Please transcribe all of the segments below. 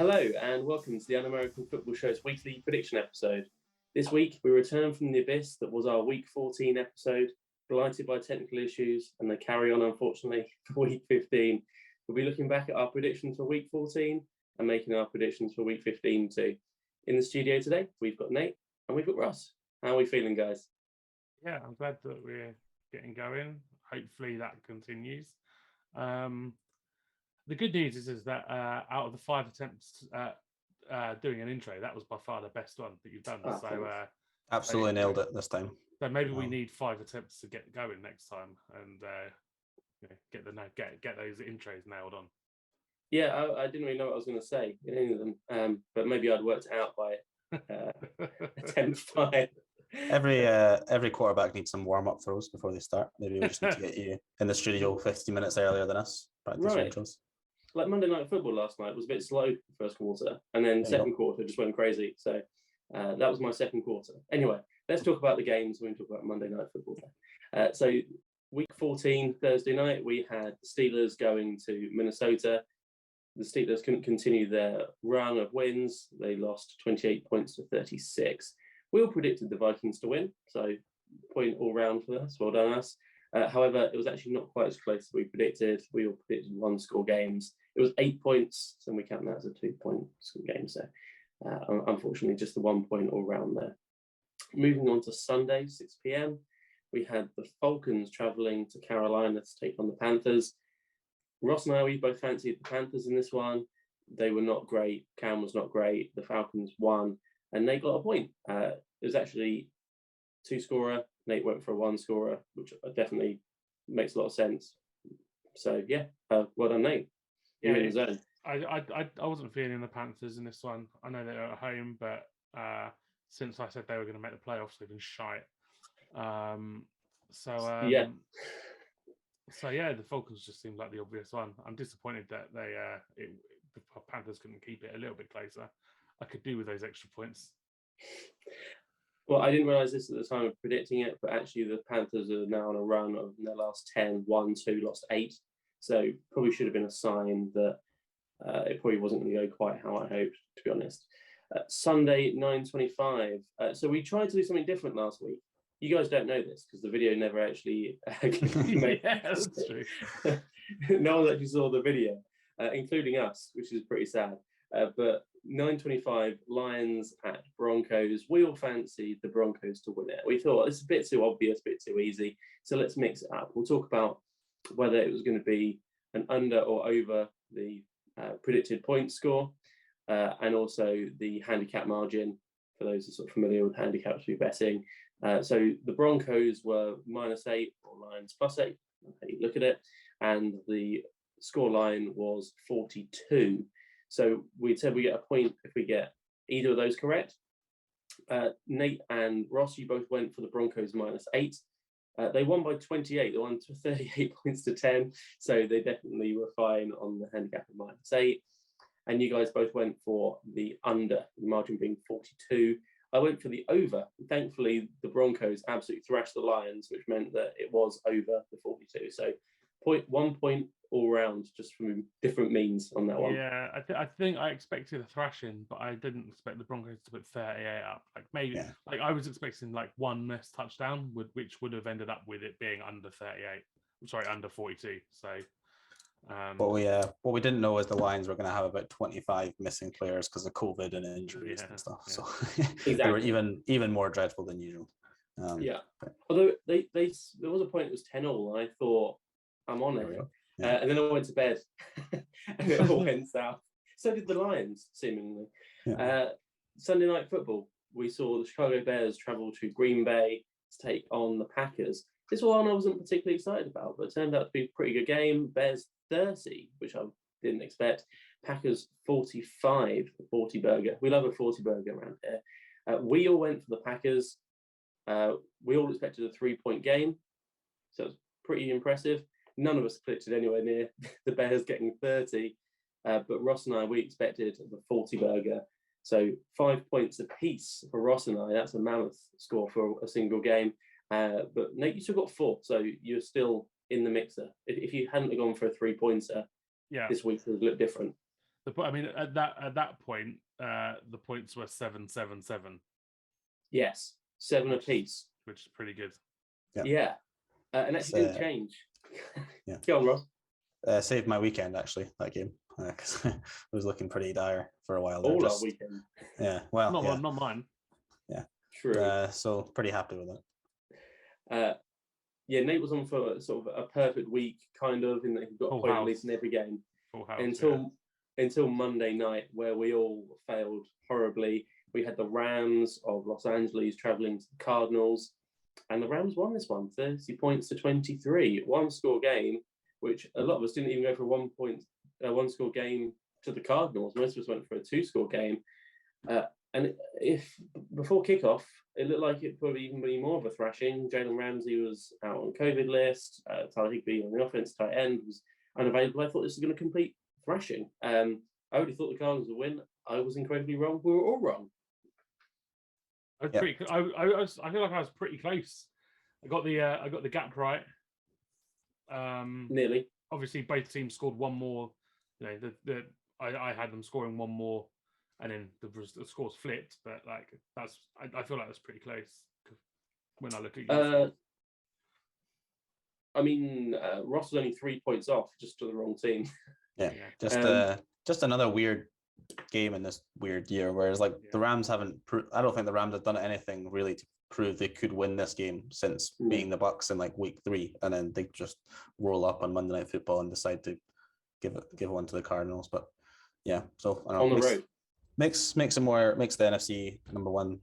Hello and welcome to the Un-American Football Show's weekly prediction episode. This week we return from the abyss that was our Week 14 episode, blighted by technical issues, and they carry on unfortunately for Week 15. We'll be looking back at our predictions for Week 14 and making our predictions for Week 15 too. In the studio today, we've got Nate and we've got Ross. How are we feeling, guys? Yeah, I'm glad that we're getting going. Hopefully that continues. The good news is that out of the 5 attempts doing an intro, that was by far the best one that you've done. Absolutely nailed it this time. So maybe we need 5 attempts to get going next time and get those intros nailed on. Yeah, I didn't really know what I was going to say in any of them, but maybe I'd worked it out by attempt 5. Every quarterback needs some warm-up throws before they start. Maybe we just need to get you in the studio 50 minutes earlier than us. Practice intros. Like Monday Night Football last night was a bit slow first quarter, and then second quarter just went crazy. So that was my second quarter. Anyway, let's talk about the games when we talk about Monday Night Football. So Week 14, Thursday night, we had the Steelers going to Minnesota. The Steelers couldn't continue their run of wins. They lost 28 points to 36. We all predicted the Vikings to win, so point all round for us. Well done, us. However, it was actually not quite as close as we predicted. We all predicted 1-score games. It was 8 points, so we count that as a 2-point score game. So unfortunately, just the 1 point all round there. Moving on to Sunday, 6 p.m., we had the Falcons travelling to Carolina to take on the Panthers. Ross and I, we both fancied the Panthers in this one. They were not great. Cam was not great. The Falcons won, and they got a point. It was actually 2-scorer. Nate went for a 1-scorer, which definitely makes a lot of sense. So yeah, well done, Nate. You're in the zone. I wasn't feeling the Panthers in this one. I know they're at home, but since I said they were going to make the playoffs, they've been shite. So the Falcons just seemed like the obvious one. I'm disappointed that the Panthers couldn't keep it a little bit closer. I could do with those extra points. Well, I didn't realise this at the time of predicting it, but actually the Panthers are now on a run of their last 10, won 2, lost 8. So probably should have been a sign that it probably wasn't going to go quite how I hoped, to be honest. Sunday, 9:25. So we tried to do something different last week. You guys don't know this because the video never actually made Yeah, that's true. No one actually saw the video, including us, which is pretty sad. But 9:25, Lions at Broncos. We all fancied the Broncos to win it. We thought it's a bit too obvious, a bit too easy. So let's mix it up. We'll talk about whether it was going to be an under or over the predicted point score, and also the handicap margin for those who are sort of familiar with handicaps through betting. So the Broncos were -8 or Lions +8, how you look at it, and the score line was 42. So we said we get a point if we get either of those correct. Nate and Ross, you both went for the Broncos -8. They won by 28. They won to 38 points to 10. So they definitely were fine on the handicap of -8. And you guys both went for the under, the margin being 42. I went for the over. Thankfully, the Broncos absolutely thrashed the Lions, which meant that it was over the 42. So 1 point all round, just from different means on that one. Yeah, I think I expected a thrashing, but I didn't expect the Broncos to put 38 up. Like I was expecting like one missed touchdown, which would have ended up with it being under 38. Sorry, under 42. So. What we didn't know is the Lions were going to have about 25 missing players because of COVID and injuries and stuff. Yeah. So exactly. They were even more dreadful than usual. Although there was a point it was 10-all, and I thought I'm on it. And then I went to bed and it all went south. So did the Lions, seemingly. Sunday Night Football, we saw the Chicago Bears travel to Green Bay to take on the Packers. This one I wasn't particularly excited about, but it turned out to be a pretty good game. Bears 30, which I didn't expect. Packers 45, a 40 burger. We love a 40 burger around here. We all went for the Packers. We all expected a 3-point game, so it was pretty impressive. None of us predicted anywhere near the Bears getting 30, but Ross and I, we expected the 40 burger. So 5 points apiece for Ross and I. That's a mammoth score for a single game. But Nate, you still got 4, so you're still in the mixer. If you hadn't gone for a 3-pointer, this week would look different. I mean, at that point, the points were 7-7-7. Yes, 7 apiece, which is pretty good. Yeah, and actually didn't change. Yeah. Go on, Ross. Saved my weekend actually, that game, because it was looking pretty dire for a while. All our weekend. Yeah, well, not mine. Yeah, true. So pretty happy with it. Yeah, Nate was on for sort of a perfect week, kind of, in that he got a point at least in every game. Full house, until Monday night, where we all failed horribly. We had the Rams of Los Angeles traveling to the Cardinals, and the Rams won this one, 30 points to 23, one-score game, which a lot of us didn't even go for a one-score game to the Cardinals. Most of us went for a two-score game. And if before kickoff, it looked like it probably even be more of a thrashing. Jalen Ramsey was out on COVID list. Tyler Higbee on the offense tight end was unavailable. I thought this was going to complete thrashing. I already thought the Cardinals would win. I was incredibly wrong. We were all wrong. I feel like I was pretty close. I got the gap right. Nearly. Obviously, both teams scored one more. You know, I had them scoring one more, and then the scores flipped. But like I feel like that's pretty close when I look at you. I mean, Ross was only 3 points off, just to the wrong team. Yeah. Just another weird game in this weird year. Whereas the Rams haven't. I don't think the Rams have done anything really to prove they could win this game since being the Bucs in week 3, and then they just roll up on Monday Night Football and decide to give one to the Cardinals. But yeah, so I don't know, on the road makes the NFC number 1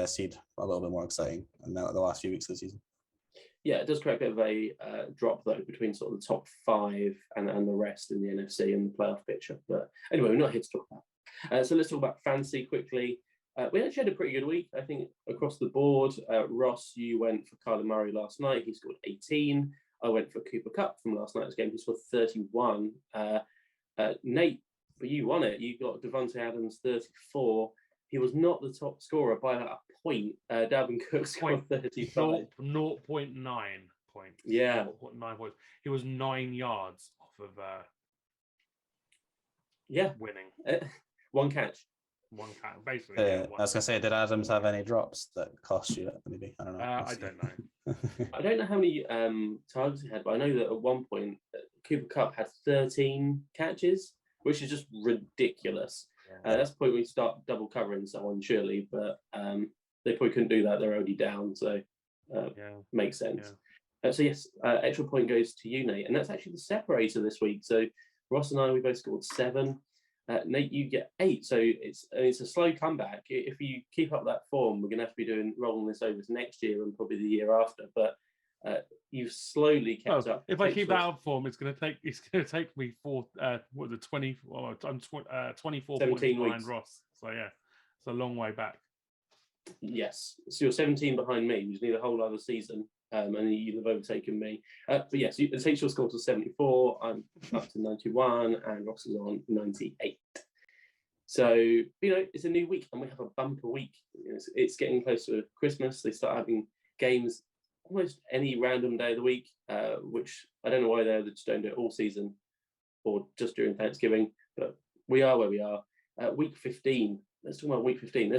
seed a little bit more exciting. And now the last few weeks of the season. Yeah, it does create a bit of a drop though between sort of the top 5 and the rest in the NFC and the playoff picture. But anyway, we're not here to talk about. So let's talk about fantasy quickly. We actually had a pretty good week, I think, across the board. Ross, you went for Kyler Murray last night. He scored 18. I went for Cooper Kupp from last night's game. He scored 31. Nate, but you won it. You got Devontae Adams 34. He was not the top scorer by a point. Dalvin Cook scored 35. 0.9 points. Yeah. 0.9 points. He was 9 yards off of winning. One catch. One catch, basically. I was going to say, did Adams have any drops that cost you that? Maybe? I don't know. I don't know. I don't know how many targets he had, but I know that at one point, Cooper Kupp had 13 catches, which is just ridiculous. That's the point we start double covering someone, surely, but they probably couldn't do that. They're already down, so makes sense. Yeah. So yes, extra point goes to you, Nate, and that's actually the separator this week. So Ross and I, we both scored 7. Nate, you get 8. So it's a slow comeback. If you keep up that form, we're going to have to be rolling this over to next year and probably the year after. But you've slowly kept up. If I keep that up form, it's going to take me 24 points behind Ross. So yeah, it's a long way back. Yes, so you're 17 behind me, which need a whole other season, and you'd have overtaken me. But yes, it takes your score to 74. I'm up to 91, and Ross is on 98. So it's a new week, and we have a bumper week. It's getting close to Christmas. They start having games almost any random day of the week, which I don't know why they just don't do it all season or just during Thanksgiving. But we are where we are. Week 15. Let's talk about week 15.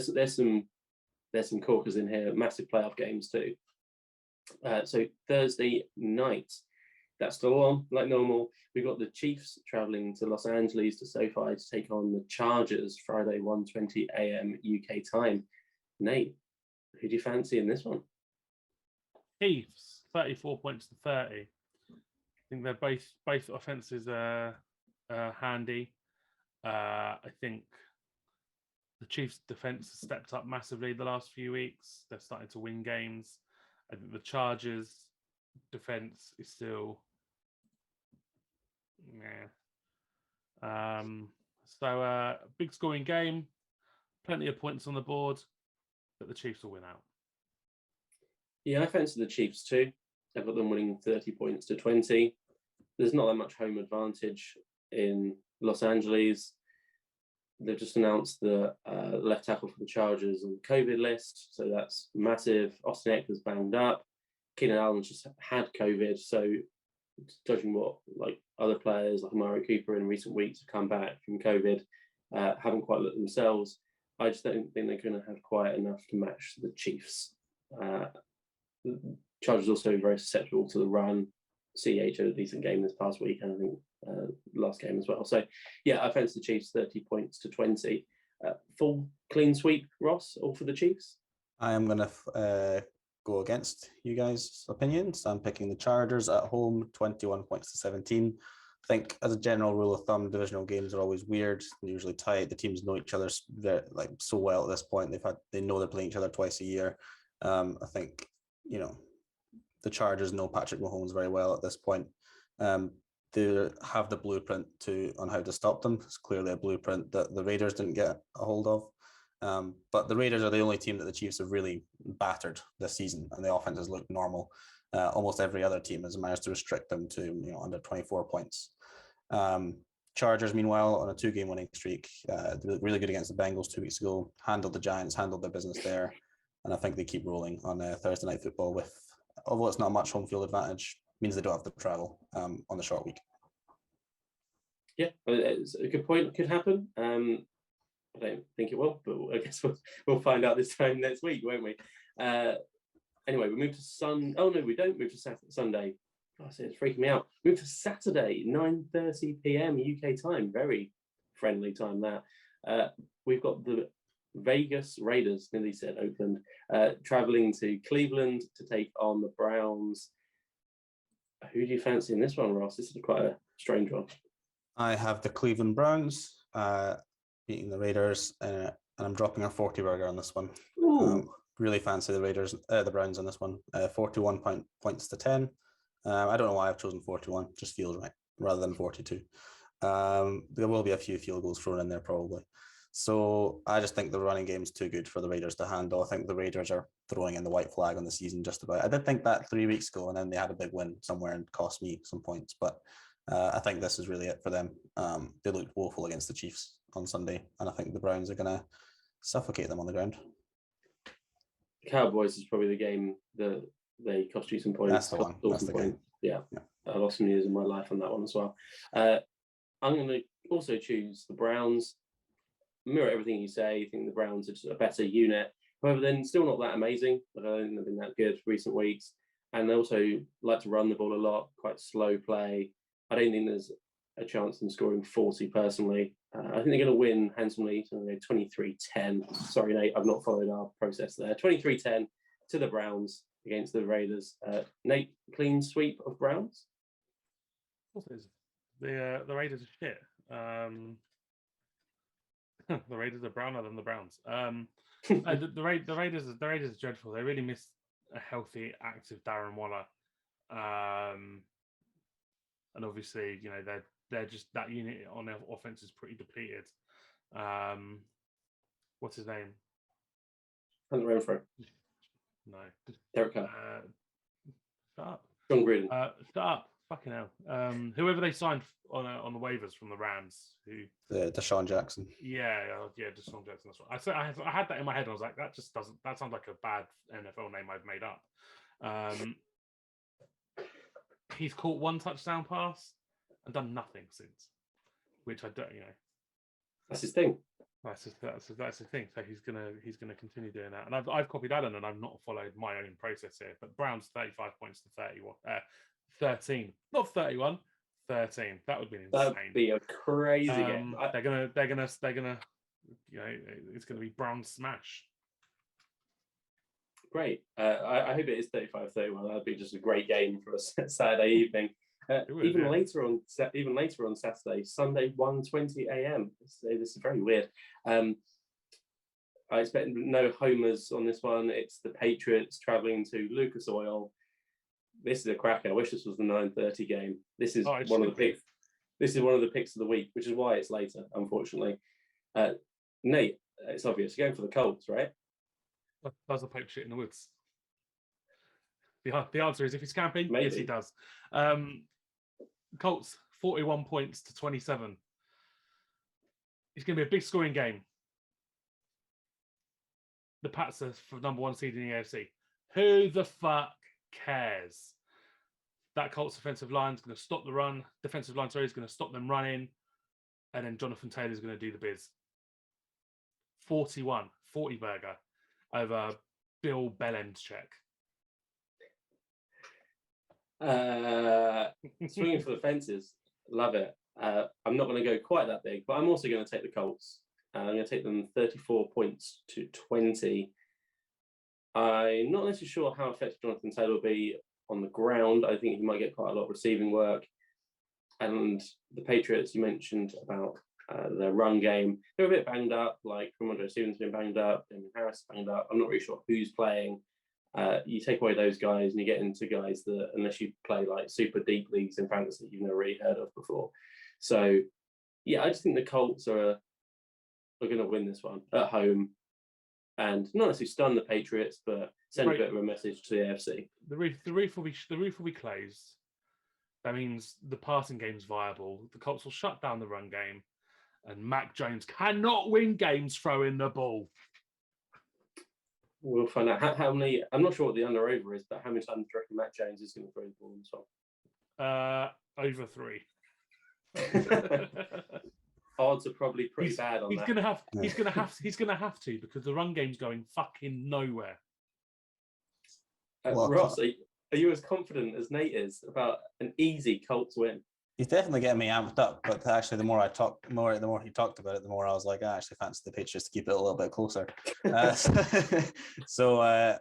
There's some corkers in here, massive playoff games too. So Thursday night, that's still on like normal. We've got the Chiefs traveling to Los Angeles to SoFi to take on the Chargers Friday, 1:20 a.m. UK time. Nate, who do you fancy in this one? Chiefs, 34 points to 30. I think they're both offenses handy. I think the Chiefs' defense has stepped up massively the last few weeks. They're starting to win games. I think the Chargers' defense is still, So big scoring game, plenty of points on the board, but the Chiefs will win out. Yeah, I fancy the Chiefs too. I've got them winning 30 points to 20. There's not that much home advantage in Los Angeles. They've just announced the left tackle for the Chargers on the COVID list, so that's massive. Austin Eckler's banged up. Keenan Allen just had COVID, so judging what other players like Amari Cooper in recent weeks have come back from COVID, haven't quite looked themselves. I just don't think they're going to have quite enough to match the Chiefs. The Chargers also very susceptible to the run. CH had a decent game this past week, and I think last game as well. So, yeah, I fancy the Chiefs 30 points to 20. Full clean sweep, Ross, all for the Chiefs? I am going to go against you guys' opinions. I'm picking the Chargers at home, 21 points to 17. I think as a general rule of thumb, divisional games are always weird, usually tight. The teams know each other like so well at this point. They know they're playing each other twice a year. I think, the Chargers know Patrick Mahomes very well at this point. They have the blueprint on how to stop them. It's clearly a blueprint that the Raiders didn't get a hold of. But the Raiders are the only team that the Chiefs have really battered this season, and the offense has looked normal. Almost every other team has managed to restrict them to under 24 points. Chargers, meanwhile, on a 2-game winning streak, really good against the Bengals 2 weeks ago, handled the Giants, handled their business there, and I think they keep rolling on Thursday Night Football with, although it's not much home field advantage, means they don't have to travel on the short week. Yeah, it's a good point. It could happen. I don't think it will, but I guess we'll find out this time next week, won't we? Anyway, we move to Oh no, we don't move to Sunday. Oh, it's freaking me out. Move to Saturday, 9:30 p.m. UK time. Very friendly time that. We've got the Vegas Raiders, nearly said Oakland, traveling to Cleveland to take on the Browns. Who do you fancy in this one, Ross? This is quite a strange one. I have the Cleveland Browns beating the Raiders, and I'm dropping a 40 burger on this one. Really fancy the Browns on this one. 41 points to 10. I don't know why I've chosen 41. Just feels right rather than 42. There will be a few field goals thrown in there probably. So I just think the running game is too good for the Raiders to handle. I think the Raiders are throwing in the white flag on the season just about. I did think that 3 weeks ago, and then they had a big win somewhere and cost me some points. But I think this is really it for them. They looked woeful against the Chiefs on Sunday, and I think the Browns are going to suffocate them on the ground. Cowboys is probably the game that they cost you some points. That's the one. That's the game. Yeah. I lost some years of my life on that one as well. I'm going to also choose the Browns. Mirror everything you say. I think the Browns are just a better unit. However, they're still not that amazing. I don't think they've been that good recent weeks. And they also like to run the ball a lot, quite slow play. I don't think there's a chance of them scoring 40 personally. I think they're going to win handsomely. So 23-10. Sorry, Nate, I've not followed our process there. 23-10 to the Browns against the Raiders. Nate, clean sweep of Browns? The Raiders are shit. The Raiders are browner than the Browns. The Raiders are dreadful. They really miss a healthy, active Darren Waller. And obviously, they're just, that unit on their offense is pretty depleted. What's his name? Hunter Renfrow. No. Derek Carr. Shut up. John Gruden. Shut up. Fucking hell. Whoever they signed on the waivers from the Rams, Deshaun Jackson. Yeah, Deshaun Jackson. That's right. I had that in my head. I was like, that sounds like a bad NFL name I've made up. He's caught one touchdown pass and done nothing since, which I don't. That's his thing. That's the thing. So he's gonna continue doing that. And I've copied Alan, and I've not followed my own process here. But Browns 35 points to 31. 13, not 31, 13. That would be insane. That'd be a crazy game. They're gonna, it's gonna be Brown smash. Great. I hope it is 35-31. That'd be just a great game for a Saturday evening. Even later on Saturday, Sunday, 1:20 a.m. This is very weird. I expect no homers on this one. It's the Patriots traveling to Lucas Oil. This is a cracker. I wish this was the 9:30 game. This is one of the picks. This is one of the picks of the week, which is why it's later, unfortunately. Nate, it's obvious. You're going for the Colts, right? Does the Pope shit in the woods? The answer is if he's camping, Maybe. Yes, he does. Colts 41 points to 27. It's going to be a big scoring game. The Pats are for number 1 seed in the AFC. Who the fuck cares? that Colts defensive line is going to stop the run. Defensive line, sorry, is going to stop them running. And then Jonathan Taylor is going to do the biz. 40 burger over Bill Belichick. Swinging for the fences. Love it. I'm not going to go quite that big, but I'm also going to take the Colts. I'm going to take them 34 points to 20. I'm not necessarily sure how effective Jonathan Taylor will be on the ground. I think he might get quite a lot of receiving work. And the Patriots, you mentioned about their run game. They're a bit banged up, like Ramondre Stevens been banged up, Damien Harris banged up. I'm not really sure who's playing. You take away those guys and you get into guys that, unless you play like super deep leagues in fantasy, you've never really heard of before. So, yeah, I just think the Colts are going to win this one at home and not necessarily stun the Patriots, but send a bit of a message to the AFC. The roof will be closed. That means the passing game's viable. The Colts will shut down the run game, and Mac Jones cannot win games throwing the ball. We'll find out how many. I'm not sure what the under over is, but how many times do you reckon Mac Jones is going to throw the ball in this one? Over 3. Odds are probably pretty bad on that. He's gonna have to because the run game's going fucking nowhere. Ross, are you as confident as Nate is about an easy Colts win? He's definitely getting me amped up, but actually, the more he talked about it, the more I was like, I actually fancy the Patriots to keep it a little bit closer. So I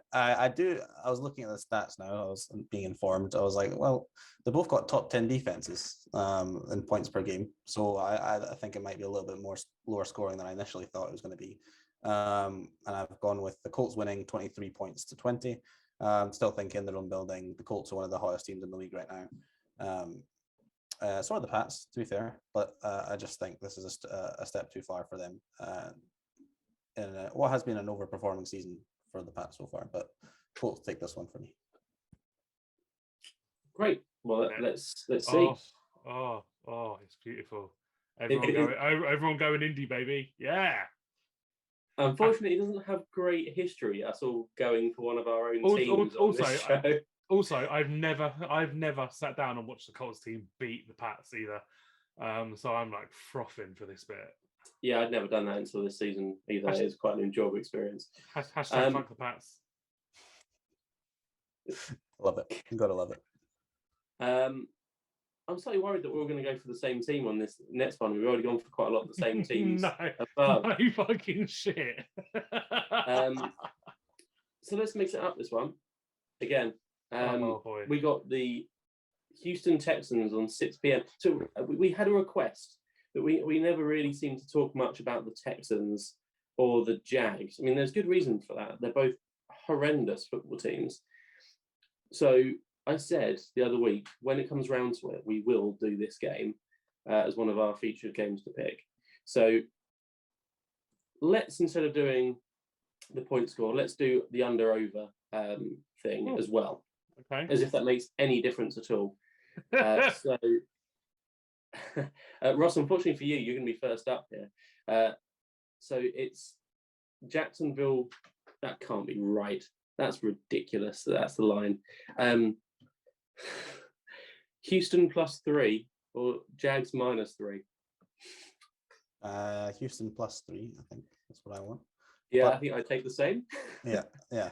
was looking at the stats now. I was being informed. I was like, well, they both got top 10 defenses in points per game. So I think it might be a little bit more lower scoring than I initially thought it was going to be. And I've gone with the Colts winning 23 points to 20. Still thinking their own building. The Colts are one of the hottest teams in the league right now. So are the Pats, to be fair, but I just think this is a step too far for them in what has been an overperforming season for the Pats so far. But Colts take this one for me. Great. Well, let's see. Oh, it's beautiful. Everyone going indie, baby. Yeah. Unfortunately, it doesn't have great history. Us all going for one of our own teams. Also, I've never sat down and watched the Colts team beat the Pats either. So I'm like frothing for this bit. Yeah, I'd never done that until this season either. It's quite an enjoyable experience. Hashtag fuck the Pats. Love it. You gotta love it. I'm slightly worried that we're all going to go for the same team on this next one. We've already gone for quite a lot of the same teams. No fucking shit. So let's mix it up this one again. We got the Houston Texans on 6 p.m. So we had a request that we never really seem to talk much about the Texans or the Jags. I mean, there's good reason for that. They're both horrendous football teams. So I said the other week, when it comes round to it, we will do this game as one of our featured games to pick. So let's, instead of doing the point score, let's do the under-over thing as well. Okay. As if that makes any difference at all. So, Ross, unfortunately for you, you're going to be first up here. So it's Jacksonville. That can't be right. That's ridiculous. That's the line. Houston +3 or Jags -3? Houston +3, I think that's what I want. Yeah, but I think I'd take the same. Yeah.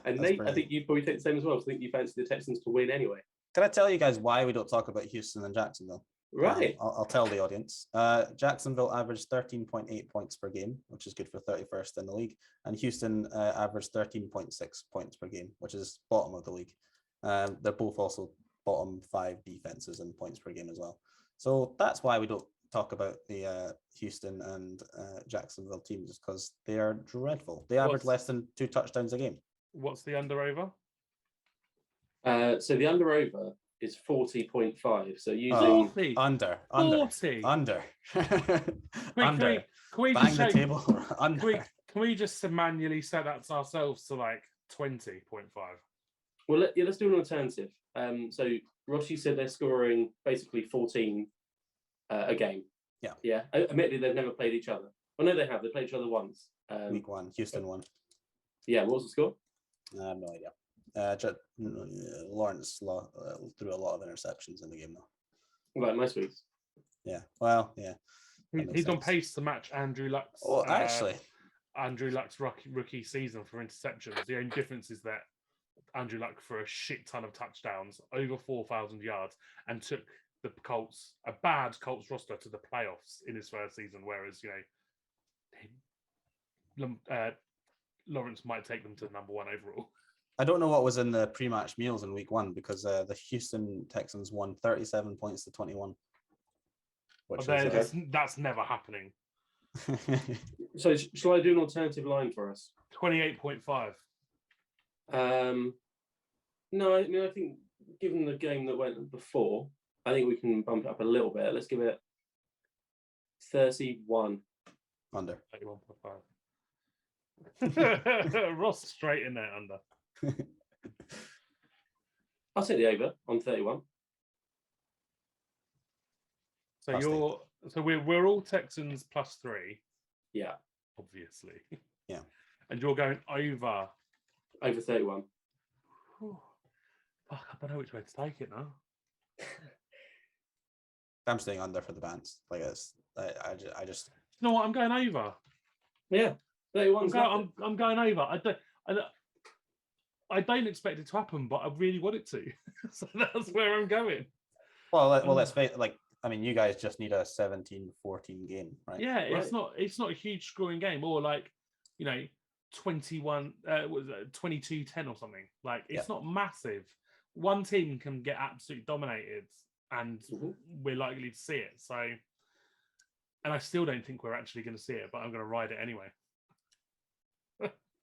And Nate, I think you'd probably take the same as well. I think you fancy the Texans to win anyway. Can I tell you guys why we don't talk about Houston and Jacksonville? Right. I'll tell the audience. Jacksonville averaged 13.8 points per game, which is good for 31st in the league. And Houston averaged 13.6 points per game, which is bottom of the league. They're both also bottom 5 defenses in points per game as well. So that's why we don't talk about the Houston and Jacksonville teams, because they are dreadful. They average less than 2 touchdowns a game. What's the under-over? So the under-over is 40.5. So using under. Can we just manually set that ourselves to like 20.5? Well, let's do an alternative. So Ross, you said they're scoring basically 14 a game. Yeah. Admittedly, they've never played each other. Oh no, they have. They played each other once. Week 1, Houston won. Yeah. What was the score? I have no idea. Lawrence threw a lot of interceptions in the game, though. Like most weeks. Yeah. Well, yeah. He's on pace to match Andrew Luck's. Oh, actually, Andrew Luck's rookie season for interceptions. The only difference is that Andrew Luck threw a shit ton of touchdowns, over 4,000 yards, and took the Colts, a bad Colts roster, to the playoffs in his first season. Whereas, Lawrence might take them to number one overall. I don't know what was in the pre-match meals in week 1 because the Houston Texans won 37 points to 21. That's never happening. So shall I do an alternative line for us? 28.5. No, I mean, I think given the game that went before, I think we can bump it up a little bit. Let's give it 31. Under. 31.5. Ross straight in there under. I'll take the over on 31. So we're all Texans +3. Yeah. Obviously. Yeah. And you're going over 31. Fuck, I don't know which way to take it now. I'm staying under for the bands. Like I just. You know what? I'm going over. Yeah. 31. I'm going over. I don't expect it to happen, but I really want it to. So that's where I'm going. Well, let's face it. Like, I mean, you guys just need a 17-14 game, right? Yeah, it's not a huge scoring game, or 21, 22-10 or something. Like, it's not massive. One team can get absolutely dominated, and we're likely to see it. So, and I still don't think we're actually going to see it, but I'm going to ride it anyway.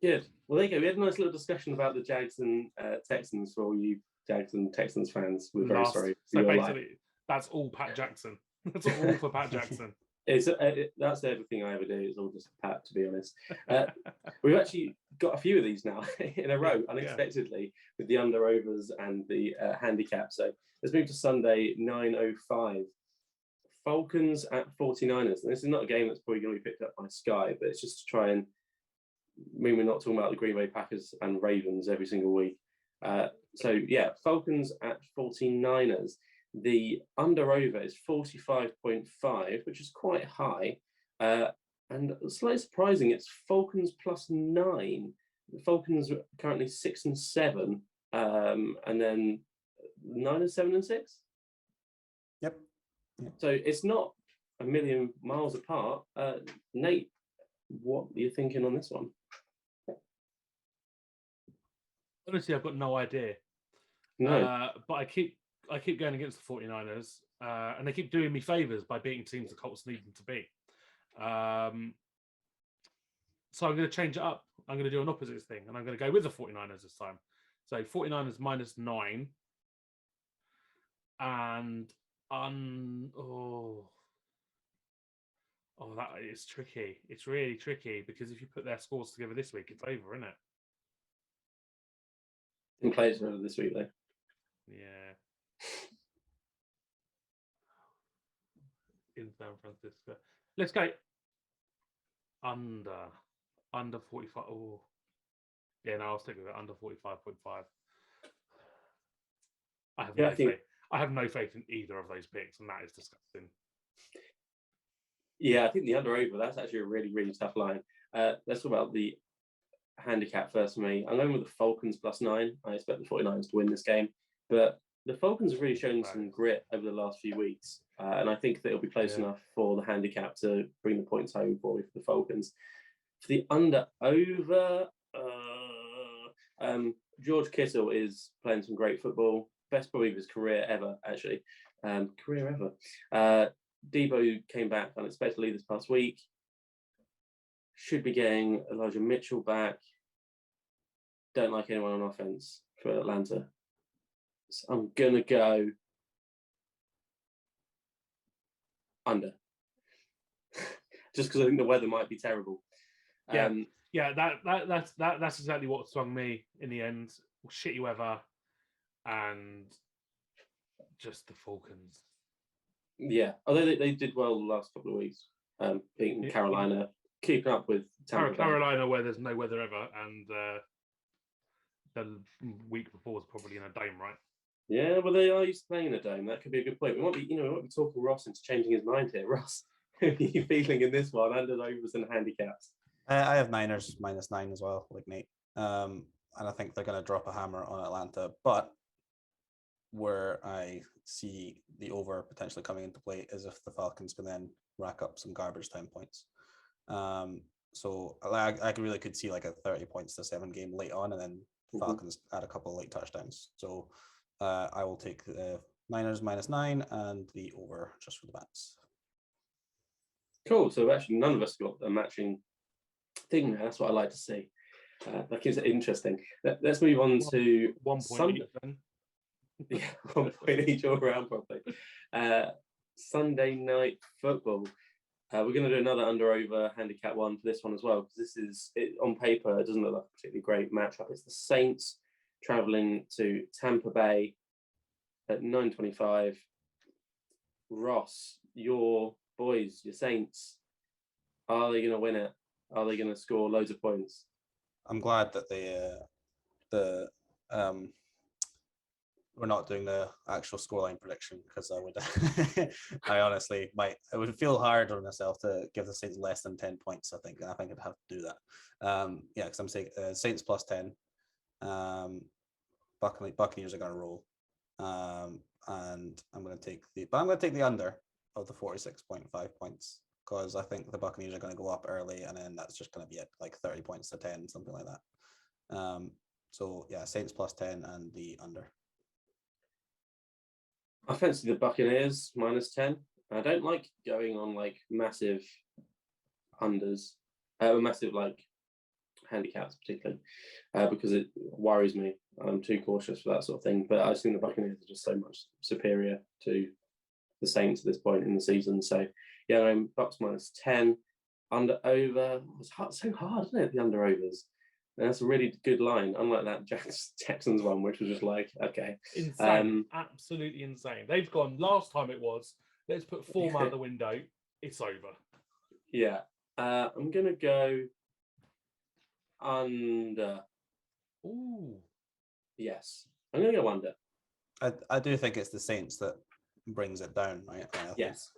Good. Well, there you go. We had a nice little discussion about the Jags and Texans for all you Jags and Texans fans. We're very sorry. So basically, that's all Pat Jackson. That's all for Pat Jackson. That's everything I ever do. It's all just Pat, to be honest. We've actually got a few of these now in a row, unexpectedly, with the under-overs and the handicap. So let's move to Sunday, 9:05. Falcons at 49ers. And this is not a game that's probably going to be picked up by Sky, but it's just to try and we're not talking about the Green Bay Packers and Ravens every single week. Falcons at 49ers. The under-over is 45.5, which is quite high. And slightly surprising, it's Falcons +9. The Falcons are currently 6-7, and then Niners 7-6. Yep. So it's not a million miles apart. Nate, what are you thinking on this one? Honestly, I've got no idea. No. But I keep going against the 49ers, and they keep doing me favours by beating teams the Colts need them to beat. So I'm going to change it up. I'm going to do an opposite thing, and I'm going to go with the 49ers this time. So 49ers -9. And that is tricky. It's really tricky because if you put their scores together this week, it's over, isn't it? Didn't play it this week though. Yeah. In San Francisco. Let's go under 45. Oh, yeah. No, I'll stick with it. Under 45.5. I have no faith in either of those picks, and that is disgusting. Yeah, I think the under-over, that's actually a really, really tough line. Let's talk about the handicap first for me. I'm going with the Falcons +9. I expect the 49ers to win this game, but the Falcons have really shown some grit over the last few weeks, and I think that it'll be close enough for the handicap to bring the points home for the Falcons. For the under-over, George Kittle is playing some great football. Best probably of his career ever, actually. Debo came back unexpectedly this past week. Should be getting Elijah Mitchell back. Don't like anyone on offense for Atlanta. So I'm going to go under. Just because I think the weather might be terrible. That's exactly what swung me in the end. Shitty weather and just the Falcons. Yeah, although they did well the last couple of weeks, beating Carolina, keeping up with Tampa Bay. Carolina, where there's no weather ever, and the week before was probably in a dome, right? Yeah, well, they are used to playing in a dome. That could be a good point. We might be talking Ross into changing his mind here. Ross, who are you feeling in this one? Unders, overs, and handicaps. I have Niners -9 as well, like Nate. And I think they're going to drop a hammer on Atlanta. But where I see the over potentially coming into play is if the Falcons can then rack up some garbage time points. So I really could see like a 30 points to 7 game late on, and then Falcons add a couple of late touchdowns. So I will take the Niners -9 and the over just for the bats. Cool. So actually, none of us got a matching thing there. That's what I like to see. That keeps it interesting. Let's move on to 1 point each then. Yeah, 1 point each all around probably. Sunday night football. We're going to do another under-over handicap one for this one as well, because this is, on paper, it doesn't look like a particularly great matchup. It's the Saints travelling to Tampa Bay at 9:25. Ross, your boys, your Saints, are they going to win it? Are they going to score loads of points? I'm glad that we're not doing the actual scoreline prediction, because I would, I honestly might, it would feel hard on myself to give the Saints less than 10 points. I think I'd have to do that. Yeah, because I'm saying Saints +10. Buccaneers are going to roll, and I'm going to take the under of the 46.5 points, because I think the Buccaneers are going to go up early, and then that's just going to be at like 30 points to 10, something like that. So yeah, Saints +10 and the under. I fancy the Buccaneers -10. I don't like going on like massive unders, massive like handicaps particularly, because it worries me. I'm too cautious for that sort of thing. But I just think the Buccaneers are just so much superior to the Saints at this point in the season. So yeah, I'm Bucks -10, under over. It's so hard, isn't it? The under overs. And that's a really good line, unlike that Texans one, which was just like, okay. Insane. Absolutely insane. They've gone, last time it was, let's put form out the window. It's over. Yeah. I'm going to go under. Ooh. Yes. I'm going to go under. I do think it's the Saints that brings it down, right? Yes.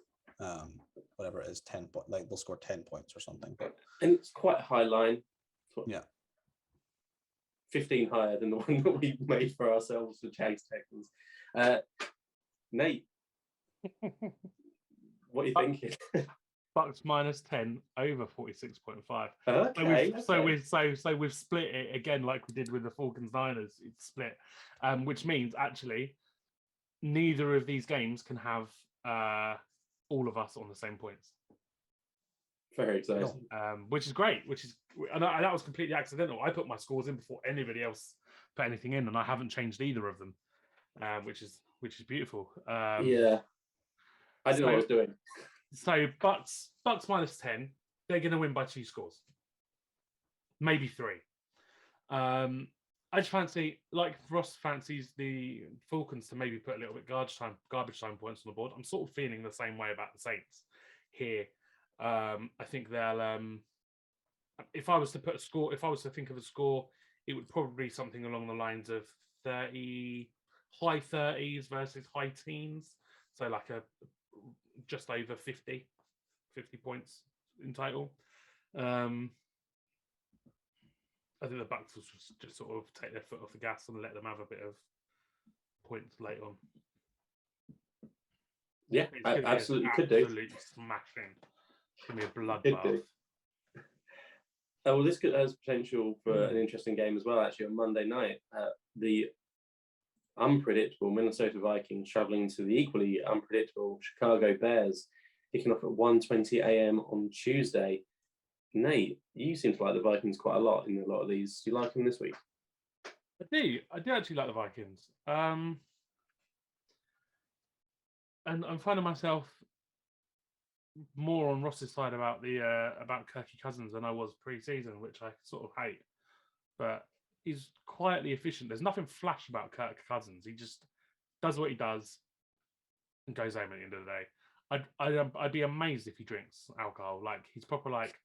Whatever it is, 10 points, like they'll score 10 points or something. And it's quite a high line. Yeah. 15 higher than the one that we made for ourselves for Jags Texans. Nate, what are you thinking? Bucks -10 over 46.5. Okay. So we've split it again like we did with the Falcons Niners. It's split, which means actually neither of these games can have all of us on the same points. Very exciting. Which is great. And that was completely accidental. I put my scores in before anybody else put anything in, and I haven't changed either of them, which is beautiful. Yeah, I didn't know what I was doing. So Bucks -10. They're going to win by 2 scores, maybe 3. I just fancy, like Ross fancies the Falcons to maybe put a little bit garbage time points on the board. I'm sort of feeling the same way about the Saints here. I think they'll. If I was to put a score, if I was to think of a score, it would probably be something along the lines of 30, high 30s versus high teens. So like a just over 50 points in total. I think the Bucks will just sort of take their foot off the gas and let them have a bit of points late on. Yeah, absolutely could do. Absolutely smashing. It's going to be a bloodbath. Well, this has potential for an interesting game as well, actually, on Monday night. The unpredictable Minnesota Vikings traveling to the equally unpredictable Chicago Bears, kicking off at 1:20 a.m. on Tuesday. Nate, you seem to like the Vikings quite a lot in a lot of these. Do you like them this week? I do actually like the Vikings. And I'm finding myself more on Ross's side about Kirky Cousins than I was pre-season, which I sort of hate. But he's quietly efficient. There's nothing flash about Kirk Cousins. He just does what he does and goes home at the end of the day. I'd be amazed if he drinks alcohol. Like he's proper like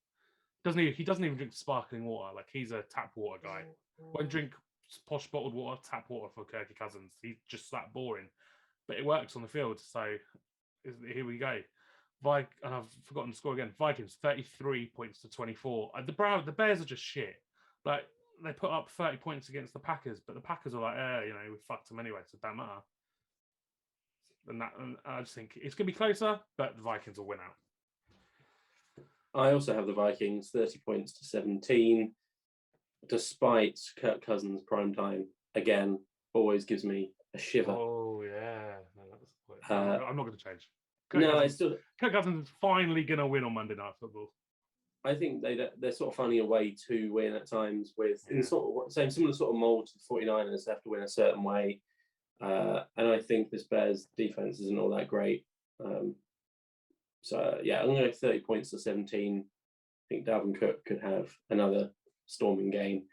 he doesn't even drink sparkling water. Like he's a tap water guy. Won't drink posh bottled water, tap water for Kirky Cousins. He's just that boring, but it works on the field. So here we go. And I've forgotten the score again. Vikings 33 points to 24. The Bears are just shit. Like they put up 30 points against the Packers, but the Packers are like, we fucked them anyway, so it don't matter. And I just think it's gonna be closer, but the Vikings will win out. I also have the Vikings 30 points to 17, despite Kirk Cousins' prime time. Again, always gives me a shiver. Oh, yeah. No, I'm not going to change. Kirk Cousins is finally going to win on Monday Night Football. I think they're sort of finding a way to win at times in sort of similar sort of mold to the 49ers. They have to win a certain way. And I think this Bears defense isn't all that great. So, yeah, I'm going to go 30 points to 17. I think Dalvin Cook could have another storming game.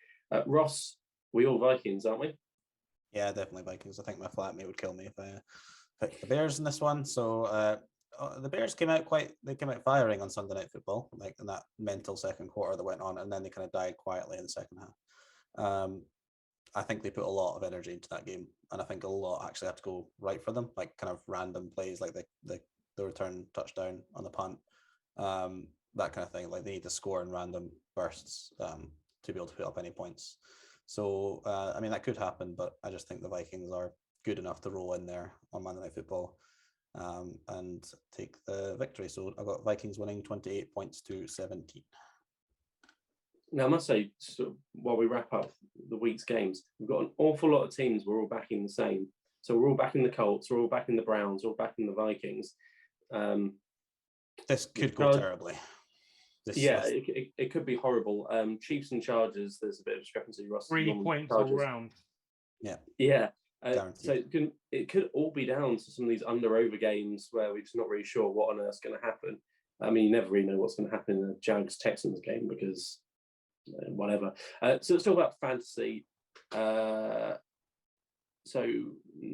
Ross, we all Vikings, aren't we? Yeah, definitely Vikings. I think my flatmate would kill me if I picked the Bears in this one. So the Bears came out firing on Sunday Night Football, like in that mental second quarter that went on, and then they kind of died quietly in the second half. I think they put a lot of energy into that game, and I think a lot actually have to go right for them, like kind of random plays, like the return touchdown on the punt, that kind of thing. Like they need to score in random bursts to be able to put up any points. So I mean that could happen, but I just think the Vikings are good enough to roll in there on Monday Night Football and take the victory. So I've got Vikings winning 28 points to 17. Now I must say, so while we wrap up the week's games, we've got an awful lot of teams. We're all backing the same. So we're all backing the Colts. We're all backing the Browns. We're all backing the Vikings. This could go terribly. It could be horrible. Chiefs and Chargers, there's a bit of discrepancy. Ross, 3 points all round. Yeah. So it could all be down to some of these under-over games where we're just not really sure what on earth's going to happen. I mean, you never really know what's going to happen in a Jags-Texans game because whatever. So let's talk about fantasy. So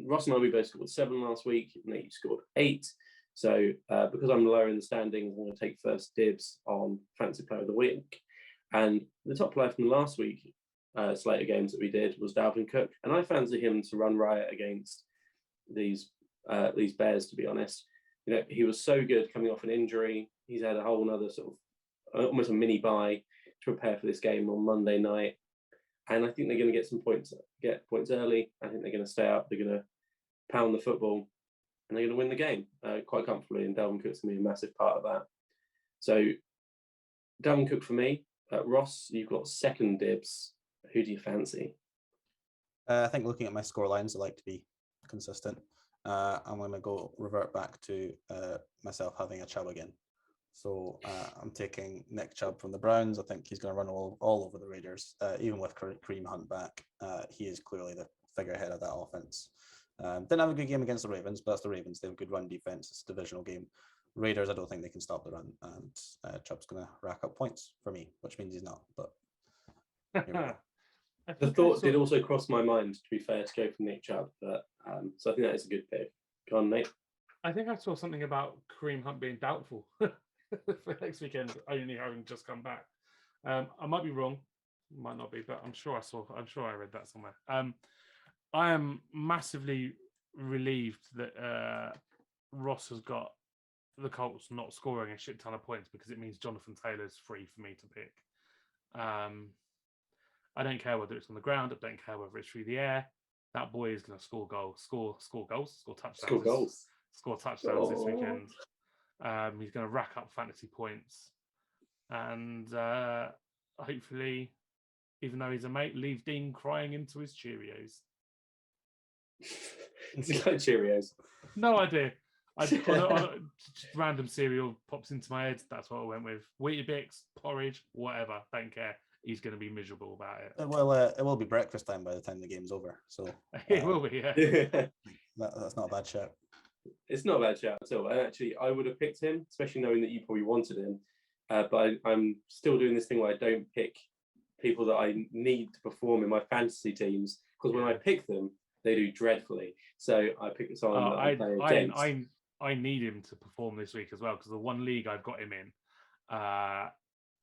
Ross and I, we both scored 7 last week. Nate scored 8. So because I'm lower in the standings, I'm going to take first dibs on Fantasy Player of the Week. And the top player from last week slate of games that we did was Dalvin Cook. And I fancy him to run riot against these Bears, to be honest. You know, he was so good coming off an injury. He's had a whole other sort of almost a mini bye to prepare for this game on Monday night. And I think they're going to get points early. I think they're going to stay up. They're going to pound the football. And they're going to win the game quite comfortably. And Dalvin Cook's going to be a massive part of that. So Dalvin Cook for me. Ross, you've got second dibs. Who do you fancy? I think looking at my score lines, I like to be consistent. I'm going to revert back to myself having a Chubb again. So I'm taking Nick Chubb from the Browns. I think he's going to run all over the Raiders. Even with Kareem Hunt back, he is clearly the figurehead of that offense. Didn't have a good game against the Ravens, but that's the Ravens. They have a good run defense. It's a divisional game. Raiders, I don't think they can stop the run, and Chubb's going to rack up points for me, which means he's not. But the thought did also cross my mind, to be fair, to go for Nick Chubb, but so I think that is a good pick. Go on, Nate. I think I saw something about Kareem Hunt being doubtful for next weekend, only having just come back. I might be wrong, might not be, but I'm sure I read that somewhere. I am massively relieved that Ross has got the Colts not scoring a shit ton of points because it means Jonathan Taylor's free for me to pick. I don't care whether it's on the ground. I don't care whether it's through the air. That boy is going to score touchdowns this weekend. He's going to rack up fantasy points. And hopefully, even though he's a mate, leave Dean crying into his Cheerios. Is it like Cheerios? No idea. Random cereal pops into my head. That's what I went with. Weetabix, porridge, whatever. Don't care. He's going to be miserable about it. Well, it will be breakfast time by the time the game's over. So it will be, yeah. That's not a bad shout. It's not a bad shout at all. And actually, I would have picked him, especially knowing that you probably wanted him. But I'm still doing this thing where I don't pick people that I need to perform in my fantasy teams, because when I pick them, they do dreadfully. So I pick someone that I'm playing against. I need him to perform this week as well, because the one league I've got him in,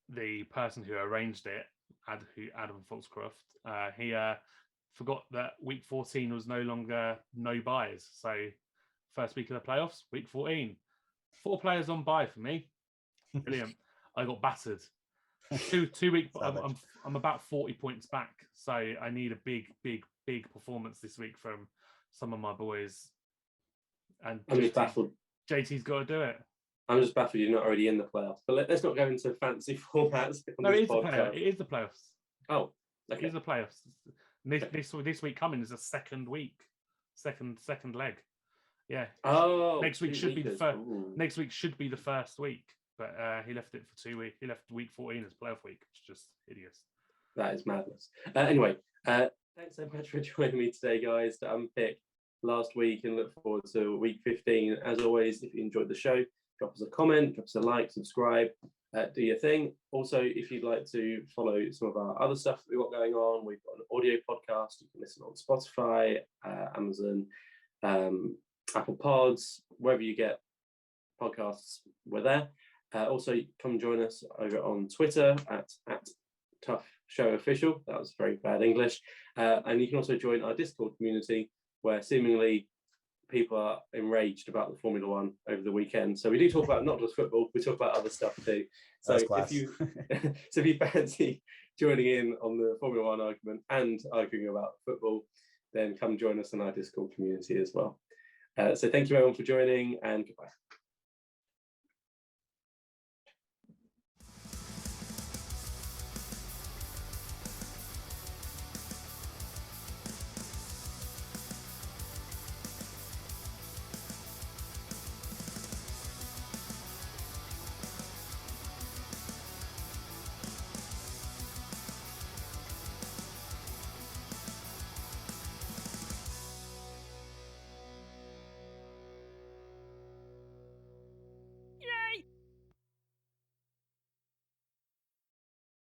the person who arranged it, Adam Foxcroft, he forgot that week 14 was no longer no buys. So first week of the playoffs, week 14, 4 players on buy for me. Brilliant. I got battered. Two week. I'm about 40 points back. So I need a big performance this week from some of my boys. And I'm just baffled. JT's got to do it. I'm just baffled you're not already in the playoffs. But let's not go into fancy formats. No, it is the playoffs. Oh, okay. It is the playoffs. This week coming is a second week, second leg. Yeah. Oh, next week should be the first. Next week should be the first week, but he left it for 2 weeks. He left week 14 as playoff week. It's just hideous. That is madness. Anyway, thanks so much for joining me today, guys, to unpick last week and look forward to week 15. As always, if you enjoyed the show, drop us a comment, drop us a like, subscribe, do your thing. Also, if you'd like to follow some of our other stuff that we've got going on, we've got an audio podcast. You can listen on Spotify, Amazon, Apple Pods, wherever you get podcasts, we're there. Also, come join us over on Twitter at Tough Show Official. That was very bad English. And you can also join our Discord community, where seemingly people are enraged about the Formula One over the weekend. So we do talk about not just football, we talk about other stuff too. So if you fancy joining in on the Formula One argument and arguing about football, then come join us in our Discord community as well. So thank you everyone for joining, and goodbye.